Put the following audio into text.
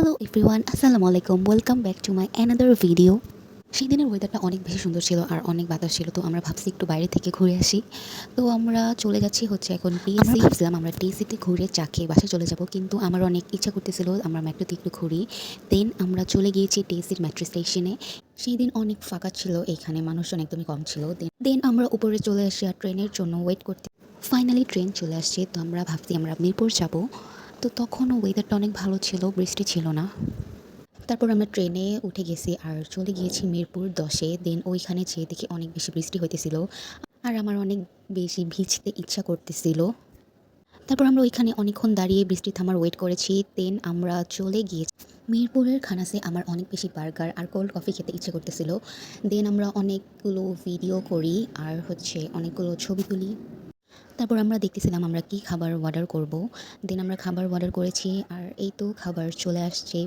Hello everyone, আসসালামু আলাইকুম। Welcome back to my another video. সেই দিনের ওয়েদারটা অনেক বেশি সুন্দর ছিল আর অনেক বাতাস ছিল, তো আমরা ভাবছি একটু বাইরে থেকে ঘুরে আসি। তো আমরা চলে যাচ্ছি হচ্ছে এখন টিএসসি। ভাবছিলাম আমরা টিএসসিতে ঘুরে চা খেয়ে বাসায় চলে যাব, কিন্তু আমার অনেক ইচ্ছা করতেছিল আমরা মেট্রোতে একটু ঘুরি। দেন আমরা চলে গিয়েছি টিএসসির মেট্রো স্টেশনে। সেই দিন অনেক ফাঁকা ছিল, এখানে মানুষজন একদমই কম ছিল। দেন আমরা উপরে চলে আসি আর ট্রেনের জন্য ওয়েট করতে। ফাইনালি ট্রেন চলে আসছে, তো আমরা ভাবছি আমরা মিরপুর যাব। তো তখনও ওয়েদারটা অনেক ভালো ছিল, বৃষ্টি ছিল না। তারপর আমরা ট্রেনে উঠে গেছি আর চলে গিয়েছি মিরপুর 10-এ। দেন ওইখানে যেয়ে দেখি অনেক বেশি বৃষ্টি হইতেছিল আর আমার অনেক বেশি ভিজতে ইচ্ছা করতেছিল। তারপর আমরা ওইখানে অনেকক্ষণ দাঁড়িয়ে বৃষ্টি থামার ওয়েট করেছি। দেন আমরা চলে গিয়েছি মিরপুরের খানাসে। আমার অনেক বেশি বার্গার আর কোল্ড কফি খেতে ইচ্ছে করতেছিল। দেন আমরা অনেকগুলো ভিডিও করি আর হচ্ছে অনেকগুলো ছবি তুলি। তারপর আমরা দেখতেছিলাম আমরা কি খাবার অর্ডার করব। দেন আমরা খাবার অর্ডার করেছি আর এই তো খাবার চলে আসছে।